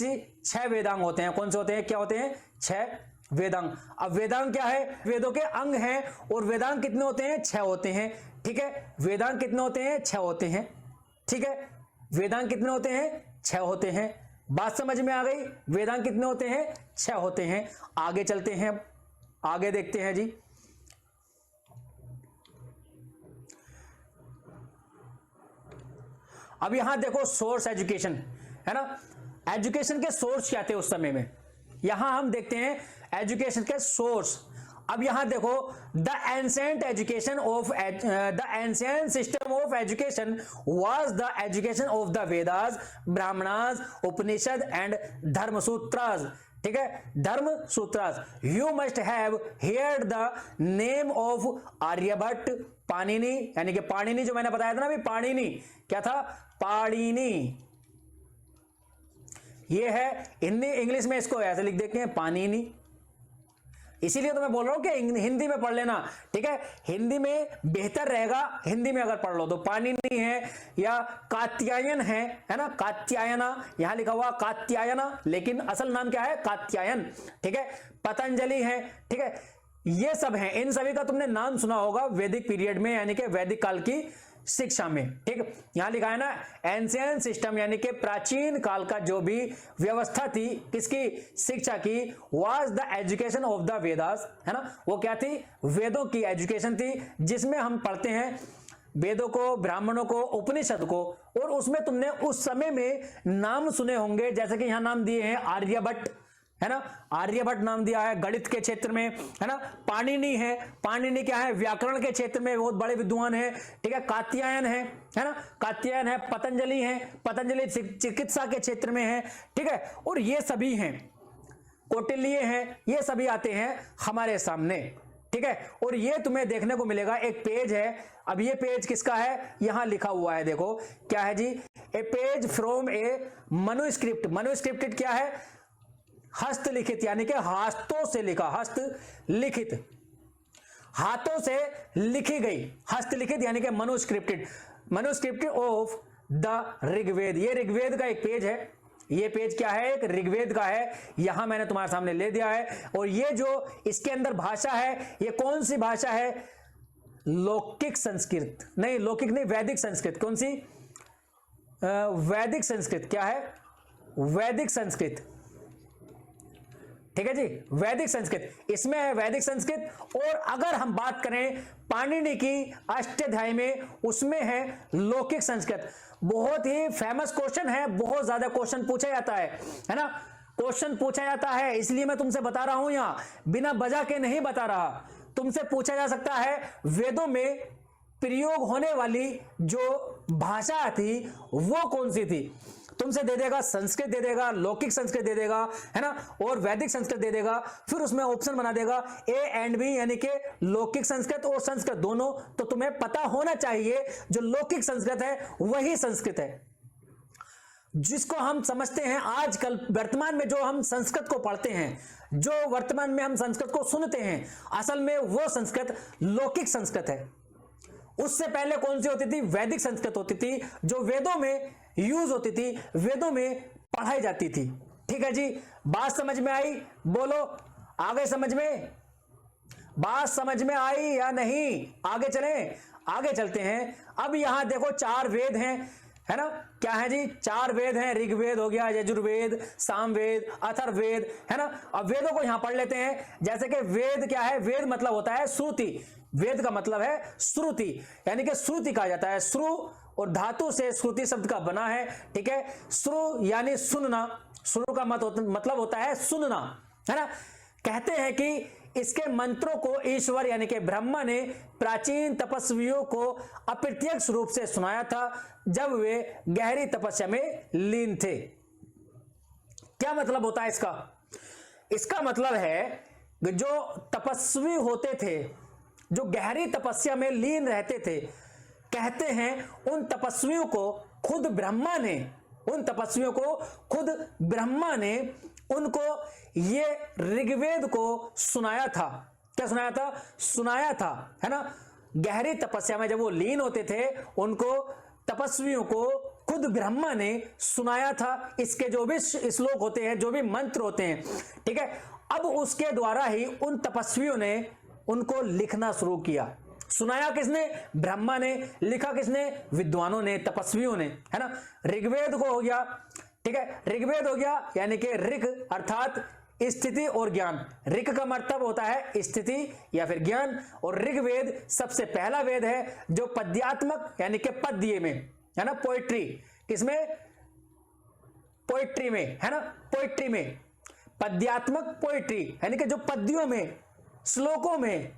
6 वेदांग होते हैं। कौन से होते हैं? क्या होते हैं? 6 वेदांग। अब वेदांग क्या है? वेदों के अंग हैं। और वेदांग कितने होते हैं? 6 होते हैं, ठीक है। वेदांग कितने होते हैं? 6 होते हैं, ठीक है। वेदांग कितने होते हैं? 6 होते हैं। बात समझ में आ गई? वेदांग कितने होते हैं? 6 होते हैं। आगे चलते हैं, आगे देखते हैं जी। अब यहां देखो सोर्स एजुकेशन, है ना। एजुकेशन के सोर्स क्या थे उस समय में? यहां हम देखते हैं एजुकेशन के सोर्स। अब यहां देखो the ancient education of the ancient system of education was the education of the Vedas, Brahmanas, Upanishad and Dharmasutras, ठीक है, Dharma Sutras. You must have heard the name of Aryabhatta, Panini, यानी कि पाणिनि जो मैंने बताया था ना अभी, पाणिनि क्या था? पाणिनि। ये है हिंदी, इंग्लिश में इसको ऐसे लिख देते हैं पाणिनि। इसीलिए तो मैं बोल रहा हूं कि हिंदी में पढ़ लेना, ठीक है। हिंदी में बेहतर रहेगा, हिंदी में अगर पढ़ लो तो। पाणिनि है या कात्यायन है ना, कात्यायना, यहां लिखा हुआ कात्यायना, लेकिन असल नाम क्या है? कात्यायन, ठीक है। पतंजलि है, ठीक है। ये सब हैं, इन सभी का तुमने नाम सुना होगा वैदिक पीरियड में, यानी कि वैदिक काल की शिक्षा में, ठीक। यहां लिखा है ना एंशिएंट सिस्टम, यानी कि प्राचीन काल का जो भी व्यवस्था थी किसकी? शिक्षा की। Was the education of the Vedas, है ना, वो क्या थी? वेदों की एजुकेशन थी, जिसमें हम पढ़ते हैं वेदों को, ब्राह्मणों को, उपनिषद को। और उसमें तुमने उस समय में नाम सुने होंगे, जैसे कि यहां नाम दिए हैं आर्यभट्ट, है ना, आर्यभट्ट नाम दिया है गणित के क्षेत्र में, है ना। पाणिनि है, पाणिनि क्या है? व्याकरण के क्षेत्र में बहुत बड़े विद्वान है, ठीक है। कात्यायन है ना, कात्यायन है। पतंजलि है, पतंजलि चिकित्सा के क्षेत्र में है, ठीक है। और ये सभी हैं, कौटिल्य हैं, ये सभी आते हैं हमारे सामने, ठीक है। और ये तुम्हें देखने को मिलेगा, एक पेज है। अब ये पेज किसका है? यहां लिखा हुआ है, देखो क्या है जी? ए पेज फ्रॉम ए मनुस्क्रिप्ट। मनुस्क्रिप्टेड क्या है? हस्तलिखित, यानी कि हाथों से लिखा, हस्तलिखित, हाथों से लिखी गई, हस्तलिखित यानी कि मनुस्क्रिप्टेड ऑफ द ऋग्वेद। ये ऋग्वेद का एक पेज है। ये पेज क्या है? एक ऋग्वेद का है। यहां मैंने तुम्हारे सामने ले दिया है। और ये जो इसके अंदर भाषा है, ये कौन सी भाषा है? लौकिक संस्कृत नहीं, लौकिक नहीं, वैदिक संस्कृत। कौन सी? वैदिक संस्कृत। क्या है? वैदिक संस्कृत, ठीक है जी, वैदिक संस्कृत। इसमें है वैदिक संस्कृत। और अगर हम बात करें पाणिनि की अष्टाध्यायी में, उसमें है लौकिक संस्कृत। बहुत ही फेमस क्वेश्चन है, बहुत ज्यादा क्वेश्चन पूछा जाता है ना, क्वेश्चन पूछा जाता है, इसलिए मैं तुमसे बता रहा हूं, यहां बिना वजह के नहीं बता रहा। तुमसे पूछा जा सकता है वेदों में प्रयोग होने वाली जो भाषा थी वो कौन सी थी? तुमसे दे देगा संस्कृत दे देगा, लौकिक संस्कृत दे देगा, है ना, और वैदिक संस्कृत दे देगा, फिर उसमें ऑप्शन बना देगा ए एंड बी, यानी कि लौकिक संस्कृत और संस्कृत दोनों। तो तुम्हें पता होना चाहिए जो लौकिक संस्कृत है वही संस्कृत है, जिसको हम समझते हैं आजकल वर्तमान में जो हम संस्कृत को पढ़ते हैं, जो वर्तमान में हम संस्कृत को सुनते हैं, असल में वो संस्कृत लौकिक संस्कृत है। उससे पहले कौन सी होती थी? वैदिक संस्कृत होती थी, जो वेदों में यूज होती थी, वेदों में पढ़ाई जाती थी। ठीक है जी, बात समझ में आई? बोलो, आगे समझ में? बात समझ में आई या नहीं? आगे चलें, आगे चलते हैं। अब यहां देखो 4 वेद हैं, है ना, क्या है जी? 4 वेद हैं, ऋग्वेद हो गया, यजुर्वेद, सामवेद, अथर्ववेद, है ना। अब वेदों को यहां पढ़ लेते हैं। जैसे कि वेद क्या है? वेद मतलब होता है श्रुति, वेद का मतलब है श्रुति, यानी कि श्रुति कहा जाता है। श्रु और धातु से श्रुति शब्द का बना है, ठीक है। श्रु यानी सुनना, श्रु का मतलब होता है सुनना, है ना। कहते हैं कि इसके मंत्रों को ईश्वर यानी कि ब्रह्मा ने प्राचीन तपस्वियों को अप्रत्यक्ष रूप से सुनाया था जब वे गहरी तपस्या में लीन थे। क्या मतलब होता है इसका? इसका मतलब है जो तपस्वी होते थे, जो गहरी तपस्या में लीन रहते थे, कहते हैं उन तपस्वियों को खुद ब्रह्मा ने, उन तपस्वियों को खुद ब्रह्मा ने उनको ये ऋग्वेद को सुनाया था। क्या सुनाया था? सुनाया था, है ना। गहरी तपस्या में जब वो लीन होते थे, उनको तपस्वियों को खुद ब्रह्मा ने सुनाया था। इसके जो भी श्लोक होते हैं, जो भी मंत्र होते हैं, ठीक है, अब उसके द्वारा ही उन तपस्वियों ने उनको लिखना शुरू किया। सुनाया किसने? ब्रह्मा ने। लिखा किसने? विद्वानों ने, तपस्वियों ने, है ना। ऋग्वेद को हो गया, ठीक है, ऋग्वेद हो गया, यानी कि ऋग अर्थात स्थिति और ज्ञान। ऋग का मतलब होता है स्थिति या फिर ज्ञान, और ऋग्वेद सबसे पहला वेद है जो पद्यात्मक यानी कि पद्य में, है ना, पोइट्री, किसमें? पोइट्री में, है ना, पोइट्री में, पद्यात्मक पोइट्री यानी कि जो पद्यों में, श्लोकों में,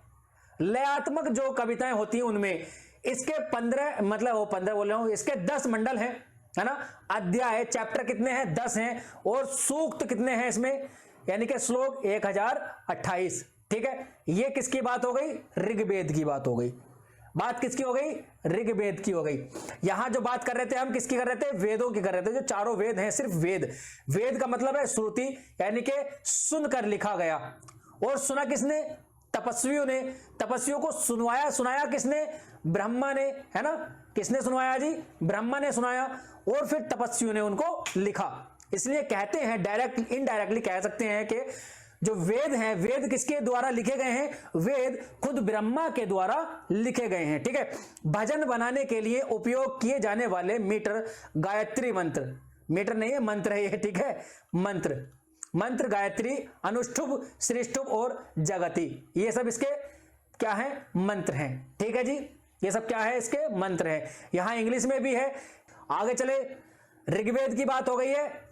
लयात्मक जो कविताएं होती हैं उनमें। इसके 15 मतलब वो 15 बोल रहा हूं, इसके 10 मंडल हैं, है ना। अध्याय, चैप्टर कितने हैं? 10 हैं। और सूक्त कितने हैं इसमें? यानी कि श्लोक 1028। ठीक है, ये किसकी बात हो गई? ऋग्वेद की बात हो गई। बात किसकी हो गई? ऋग्वेद की हो गई। यहां जो बात कर रहे थे हम किसकी कर रहे थे? वेदों की कर रहे थे। जो चारों वेद हैं, सिर्फ वेद, वेद का मतलब है श्रुति, यानी कि सुनकर लिखा गया। और सुना किसने? तपस्वियों ने। तपस्वियों को सुनवाया, सुनाया किसने? ब्रह्मा ने, है ना। किसने सुनवाया जी? ब्रह्मा ने सुनाया, और फिर तपस्वियों ने उनको लिखा। इसलिए कहते हैं, डायरेक्ट इनडायरेक्टली कह सकते हैं कि जो वेद हैं, वेद किसके द्वारा लिखे गए हैं? वेद खुद ब्रह्मा के द्वारा लिखे गए हैं। ठीक है, भजन बनाने के लिए उपयोग किए जाने वाले मीटर गायत्री मंत्र, मीटर नहीं है, मंत्र है ये, ठीक है, मंत्र, मंत्र गायत्री, अनुष्ठुभ, श्रीष्ठुभ और जगति, ये सब इसके क्या है? मंत्र हैं। ठीक है जी, ये सब क्या है? इसके मंत्र हैं। यहां इंग्लिश में भी है। आगे चले, ऋग्वेद की बात हो गई है।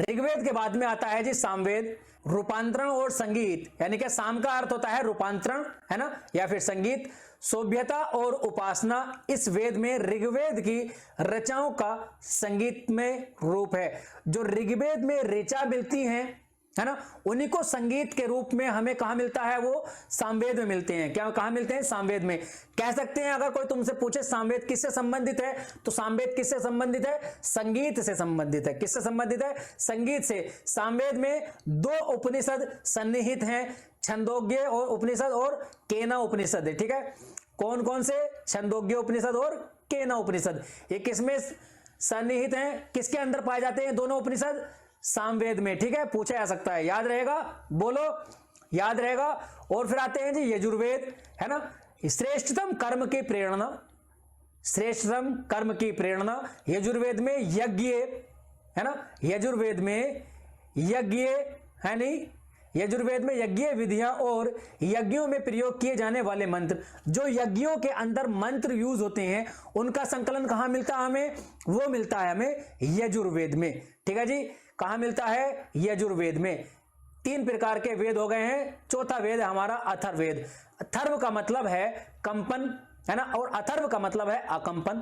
ऋग्वेद के बाद में आता है जी सामवेद। रूपांतरण और संगीत, यानी कि साम का अर्थ होता है रूपांतरण, है ना, या फिर संगीत, सभ्यता और उपासना। इस वेद में ऋग्वेद की रचनाओं का संगीत में रूप है। जो ऋग्वेद में ऋचा मिलती हैं, है ना, उन्हीं को संगीत के रूप में हमें कहां मिलता है? वो सामवेद में मिलते हैं। क्या कहां मिलते हैं? सामवेद में। कह सकते हैं, अगर कोई तुमसे पूछे सामवेद किससे संबंधित है, तो सामवेद किससे संबंधित है? संगीत से संबंधित है। किससे संबंधित है? संगीत से। सामवेद में 2 उपनिषद सन्निहित हैं, छंदोग्य और उपनिषद और केना उपनिषद है। ठीक है, कौन कौन से? छंदोग्य उपनिषद और केना उपनिषद। ये किसमें सन्निहित हैं? किसके अंदर पाए जाते हैं दोनों उपनिषद? सामवेद में। ठीक है, पूछा जा सकता है, याद रहेगा? बोलो, याद रहेगा। और फिर आते हैं जी यजुर्वेद, है ना। श्रेष्ठतम कर्म की प्रेरणा, श्रेष्ठतम कर्म की प्रेरणा यजुर्वेद में यज्ञ, है ना, यजुर्वेद में यज्ञ, है नहीं, यजुर्वेद में यज्ञ विधियां और यज्ञों में प्रयोग किए जाने वाले मंत्र, जो यज्ञों के अंदर मंत्र यूज होते हैं, उनका संकलन कहां मिलता है हमें? वो मिलता है हमें यजुर्वेद में। ठीक है जी, कहां मिलता है? यजुर्वेद में। 3 प्रकार के वेद हो गए हैं। चौथा वेद है हमारा अथर्ववेद। अथर्व का मतलब है कंपन, है ना, और अथर्व का मतलब है अकंपन।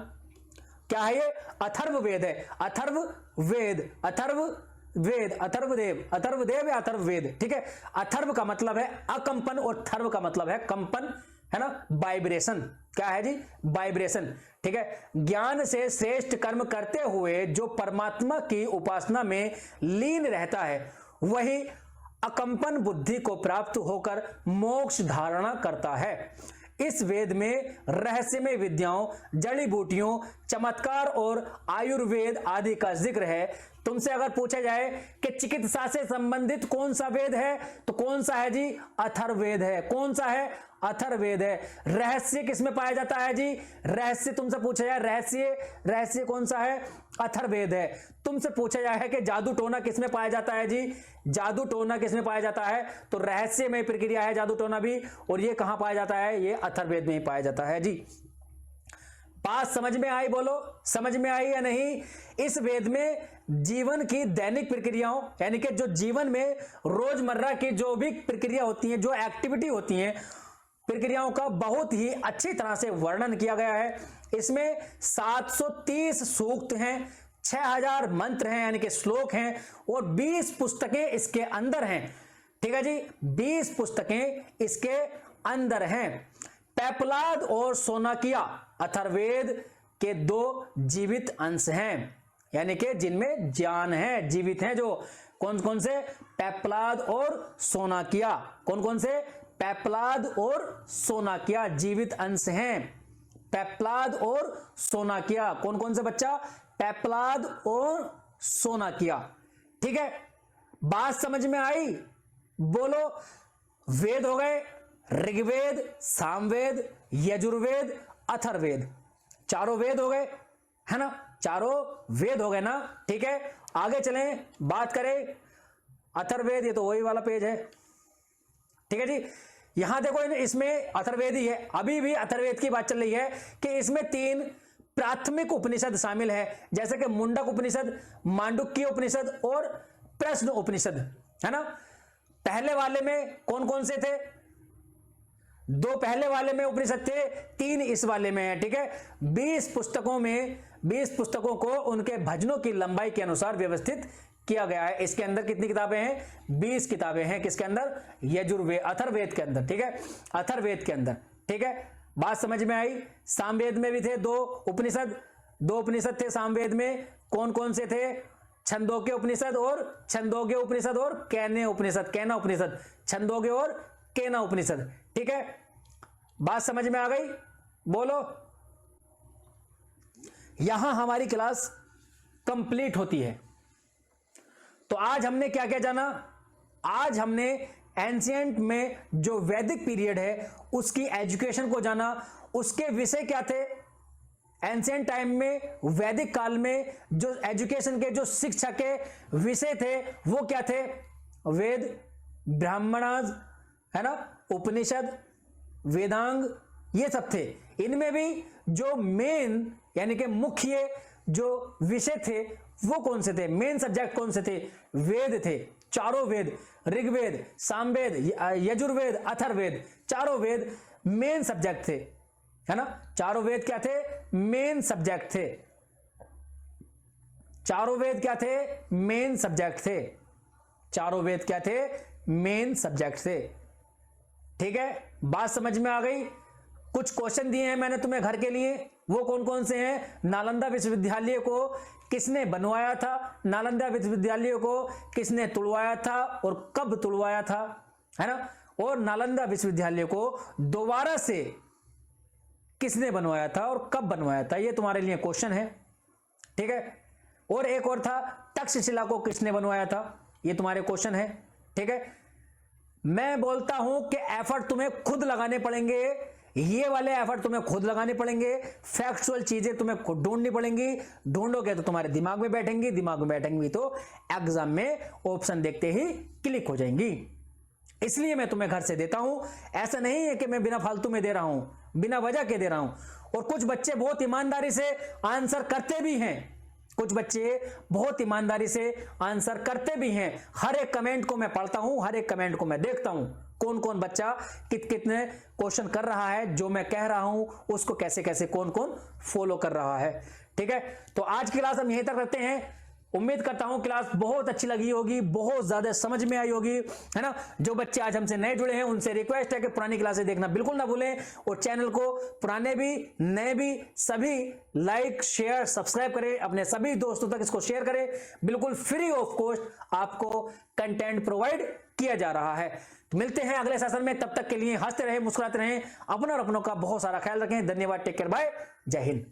क्या है ये? अथर्ववेद है। अथर्ववेद, अथर्ववेद, अथर्वदेव या अथर्ववेद, ठीक है। अथर्व का मतलब है अकंपन और थर्व का मतलब है कंपन, है ना, वाइब्रेशन। क्या है जी? वाइब्रेशन, ठीक है। ज्ञान से श्रेष्ठ कर्म करते हुए जो परमात्मा की उपासना में लीन रहता है वही अकंपन बुद्धि को प्राप्त होकर मोक्ष धारणा करता है। इस वेद में रहस्यमय विद्याओं, जड़ी बूटियों, चमत्कार और आयुर्वेद आदि का जिक्र है। तुमसे अगर पूछा जाए कि चिकित्सा से संबंधित कौन सा वेद है तो कौन सा है जी? अथर्ववेद है। कौन सा है? अथर्ववेद है। रहस्य किसमें पाया जाता है जी? रहस्य तुमसे पूछा जाए, रहस्य कौन सा है? अथर्ववेद है। तुमसे पूछा जाए कि जादू टोना किसमें पाया जाता है जी? जादू टोना किसमें पाया जाता है? तो रहस्यमय प्रक्रिया है जादू टोना भी, और ये कहां पाया जाता है? ये अथर्ववेद में ही पाया जाता है जी। बात समझ में आई? बोलो, समझ में आई या नहीं? इस वेद में जीवन की दैनिक प्रक्रियाओं, यानी कि जो जीवन में रोजमर्रा की जो भी प्रक्रिया होती है, जो एक्टिविटी होती है, प्रक्रियाओं का बहुत ही अच्छी तरह से वर्णन किया गया है। इसमें 730 सूक्त हैं, 6000 मंत्र हैं यानी कि श्लोक हैं, और 20 पुस्तकें इसके अंदर हैं, ठीक है जी। 20 पुस्तकें इसके अंदर हैं। पेपलाद और सोनाकिया अथर्ववेद के 2 जीवित अंश हैं, यानी कि जिनमें ज्ञान है, जीवित हैं। जो कौन कौन से? पेपलाद और सोनाकिया। कौन कौन से? पेपलाद और सोनाकिया जीवित अंश हैं। पेपलाद और सोनाकिया, कौन कौन से बच्चा? पेपलाद और सोनाकिया, ठीक है। बात समझ में आई? बोलो। वेद हो गए ऋग्वेद, सामवेद, यजुर्वेद, अथर्ववेद, चारों वेद हो गए, है ना, चारों वेद हो गए ना, ठीक है। आगे चलें, बात करें अथर्ववेद। ये तो वही वाला पेज है, ठीक है जी। यहां देखो, इसमें अथर्ववेद ही है, अभी भी अथर्ववेद की बात चल रही है कि इसमें 3 प्राथमिक उपनिषद शामिल है, जैसे कि मुंडक उपनिषद, मांडुक्य उपनिषद और प्रश्न उपनिषद, है ना। पहले वाले में कौन कौन से थे? 2 पहले वाले में उपनिषद थे, 3 इस वाले में है, ठीक है। 20 पुस्तकों में 20 पुस्तकों को उनके भजनों की लंबाई के अनुसार व्यवस्थित किया गया है। इसके अंदर कितनी किताबें हैं? 20 किताबें हैं। किसके अंदर? यजुर्वेद, अथर्ववेद के अंदर, ठीक है, अथर्ववेद के अंदर, ठीक है। बात समझ में आई? सामवेद में भी थे 2 उपनिषद, 2 उपनिषद थे सामवेद में। कौन कौन से थे? छंदोग्य उपनिषद और कैना उपनिषद, छंदोग्य और कैना उपनिषद, ठीक है। बात समझ में आ गई? बोलो। यहां हमारी क्लास कंप्लीट होती है। तो आज हमने क्या क्या जाना? आज हमने एंशिएंट में जो वैदिक पीरियड है उसकी एजुकेशन को जाना। उसके विषय क्या थे? एंशिएंट टाइम में, वैदिक काल में जो एजुकेशन के, जो शिक्षा के विषय थे वो क्या थे? वेद, ब्राह्मणाज, है ना, उपनिषद, वेदांग, ये सब थे। इनमें भी जो मेन यानी कि मुख्य जो विषय थे वो कौन से थे? मेन सब्जेक्ट कौन से थे? वेद थे, चारों वेद, ऋग्वेद, सामवेद, यजुर्वेद, अथर्ववेद, चारों वेद मेन सब्जेक्ट थे, है ना। चारों वेद क्या थे? मेन सब्जेक्ट थे। चारों वेद क्या थे? मेन सब्जेक्ट थे। चारों वेद क्या थे? मेन सब्जेक्ट थे, ठीक है। बात समझ में आ गई? कुछ क्वेश्चन दिए हैं मैंने तुम्हें घर के लिए, वो कौन कौन से हैं? नालंदा विश्वविद्यालय को किसने बनवाया था? नालंदा विश्वविद्यालय को किसने तुड़वाया था और कब तुड़वाया था, है ना। और नालंदा विश्वविद्यालय को दोबारा से किसने बनवाया था और कब बनवाया था? ये तुम्हारे लिए क्वेश्चन है, ठीक है। और एक और था, तक्षशिला को किसने बनवाया था? ये तुम्हारे क्वेश्चन है, ठीक है। मैं बोलता हूं कि एफर्ट तुम्हें खुद लगाने पड़ेंगे, ये वाले एफर्ट तुम्हें खुद लगाने पड़ेंगे। फैक्चुअल चीजें तुम्हें खुद ढूंढनी पड़ेंगी। ढूंढोगे तो तुम्हारे दिमाग में बैठेंगी, दिमाग में बैठेंगी तो एग्जाम में ऑप्शन देखते ही क्लिक हो जाएंगी। इसलिए मैं तुम्हें घर से देता हूं। ऐसा नहीं है कि मैं बिना फालतू में दे रहा हूं, बिना वजह के दे रहा हूं। और कुछ बच्चे बहुत ईमानदारी से आंसर करते भी हैं, कुछ बच्चे बहुत ईमानदारी से आंसर करते भी हैं। हर एक कमेंट को मैं पढ़ता हूं, हर एक कमेंट को मैं देखता हूं। कौन कौन बच्चा कितने क्वेश्चन कर रहा है, जो मैं कह रहा हूं उसको कैसे कैसे कौन कौन फॉलो कर रहा है। ठीक है, तो आज की क्लास हम यहीं तक रखते हैं। उम्मीद करता हूं क्लास बहुत अच्छी लगी होगी, बहुत ज्यादा समझ में आई होगी, है ना। जो बच्चे आज हमसे नए जुड़े हैं उनसे रिक्वेस्ट है कि पुरानी क्लासेस देखना बिल्कुल ना भूलें, और चैनल को पुराने भी नए भी सभी लाइक शेयर सब्सक्राइब करें, अपने सभी दोस्तों तक इसको शेयर करें। बिल्कुल फ्री ऑफ कॉस्ट आपको कंटेंट प्रोवाइड किया जा रहा है। तो मिलते हैं अगले सेशन में, तब तक के लिए हंसते रहें, मुस्कुराते रहें, अपनों और अपनों का बहुत सारा ख्याल रखें। धन्यवाद, टेक केयर, बाय, जय हिंद।